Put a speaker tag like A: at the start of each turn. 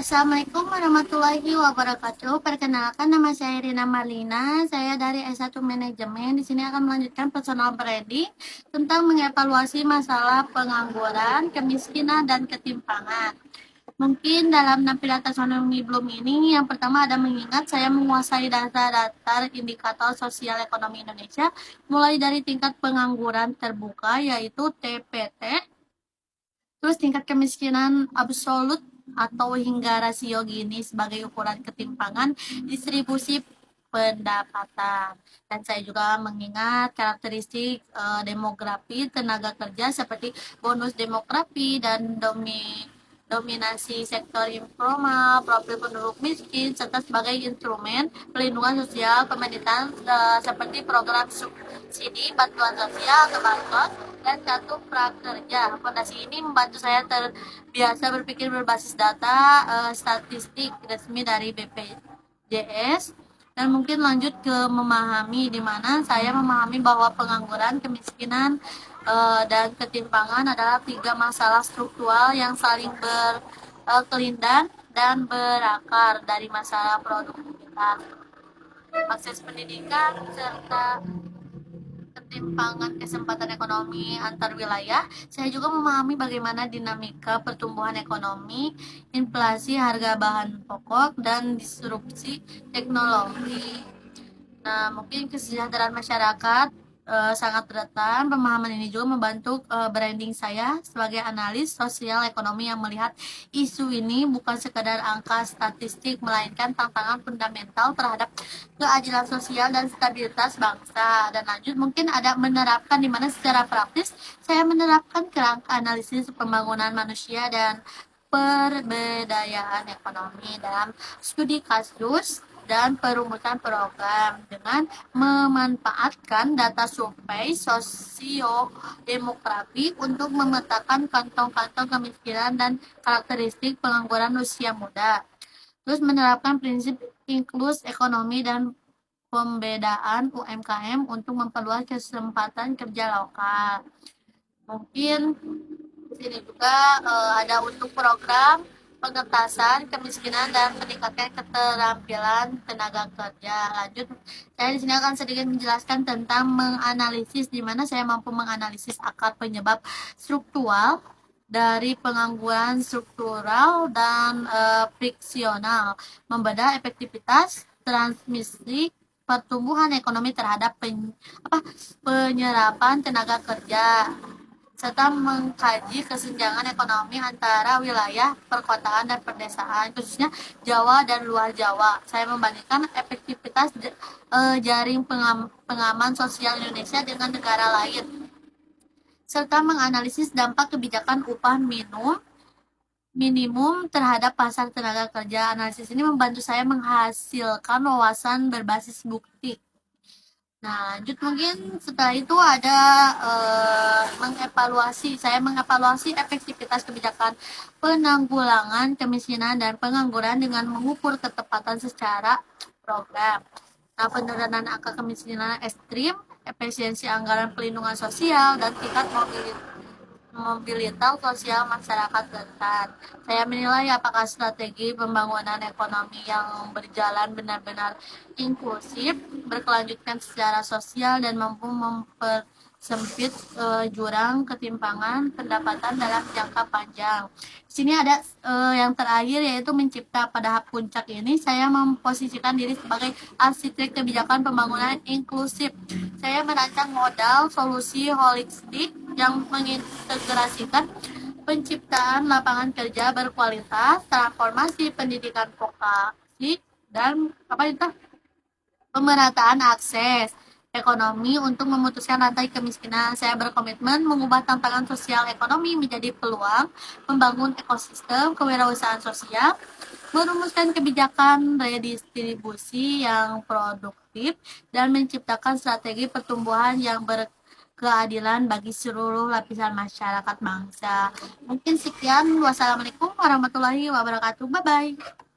A: Assalamualaikum warahmatullahi wabarakatuh. Perkenalkan, nama saya Rina Marlina. Saya dari S1 Manajemen. Di sini akan melanjutkan personal branding tentang mengevaluasi masalah pengangguran, kemiskinan, dan ketimpangan. Mungkin dalam tampilan taksonomi belum ini, yang pertama ada mengingat saya menguasai data-data indikator sosial ekonomi Indonesia, mulai dari tingkat pengangguran terbuka yaitu TPT, terus tingkat kemiskinan absolut atau hingga rasio Gini sebagai ukuran ketimpangan distribusi pendapatan. Dan saya juga mengingat karakteristik demografi tenaga kerja seperti bonus demografi dan dominasi sektor informal, profil penduduk miskin, serta sebagai instrumen pelindungan sosial pemerintahan seperti program subsidi, bantuan sosial atau bansos, dan kartu prakerja. Fondasi ini membantu saya terbiasa berpikir berbasis data statistik resmi dari BPJS, dan mungkin lanjut ke memahami, di mana saya memahami bahwa pengangguran, kemiskinan, dan ketimpangan adalah tiga masalah struktural yang saling berkelindan dan berakar dari masalah produktivitas, akses pendidikan, serta ketimpangan kesempatan ekonomi antar wilayah. Saya juga memahami bagaimana dinamika pertumbuhan ekonomi, inflasi harga bahan pokok, dan disrupsi teknologi. Nah, mungkin kesejahteraan masyarakat sangat rentan. Pemahaman ini juga membantu branding saya sebagai analis sosial ekonomi yang melihat isu ini bukan sekadar angka statistik, melainkan tantangan fundamental terhadap keadilan sosial dan stabilitas bangsa. Dan lanjut, mungkin ada menerapkan, di mana secara praktis saya menerapkan kerangka analisis pembangunan manusia dan perbedayaan ekonomi dalam studi kasus dan perumusan program dengan memanfaatkan data survei sosiodemografi untuk memetakan kantong-kantong kemiskinan dan karakteristik pengangguran usia muda. Terus menerapkan prinsip inklus ekonomi dan pembedaan UMKM untuk memperluas kesempatan kerja lokal. Mungkin di sini juga ada untuk program pengentasan kemiskinan dan meningkatkan keterampilan tenaga kerja. Lanjut, saya di sini akan sedikit menjelaskan tentang menganalisis, di mana saya mampu menganalisis akar penyebab struktural dari pengangguran struktural dan friksional, membedah efektivitas transmisi pertumbuhan ekonomi terhadap penyerapan tenaga kerja, serta mengkaji kesenjangan ekonomi antara wilayah perkotaan dan pedesaan, khususnya Jawa dan luar Jawa. Saya membandingkan efektivitas jaring pengaman sosial Indonesia dengan negara lain, serta menganalisis dampak kebijakan upah minimum terhadap pasar tenaga kerja. Analisis ini membantu saya menghasilkan wawasan berbasis bukti. Nah, lanjut, mungkin setelah itu ada mengevaluasi. Saya mengevaluasi efektivitas kebijakan penanggulangan kemiskinan dan pengangguran dengan mengukur ketepatan secara program. Nah, penurunan angka kemiskinan ekstrim, efisiensi anggaran pelindungan sosial, dan tingkat mobilitas sosial masyarakat rentan. Saya menilai apakah strategi pembangunan ekonomi yang berjalan benar-benar inklusif, berkelanjutan secara sosial, dan mampu mempersempit jurang ketimpangan pendapatan dalam jangka panjang. Di sini ada yang terakhir, yaitu mencipta. Pada puncak ini saya memposisikan diri sebagai arsitek kebijakan pembangunan inklusif. Saya merancang modal solusi holistik yang mengintegrasikan penciptaan lapangan kerja berkualitas, transformasi pendidikan vokasi, dan pemerataan akses ekonomi untuk memutuskan rantai kemiskinan. Saya berkomitmen mengubah tantangan sosial ekonomi menjadi peluang, membangun ekosistem kewirausahaan sosial, merumuskan kebijakan redistribusi yang produktif, dan menciptakan strategi pertumbuhan yang berkeadilan bagi seluruh lapisan masyarakat bangsa. Mungkin sekian. Wassalamualaikum warahmatullahi wabarakatuh. Bye-bye.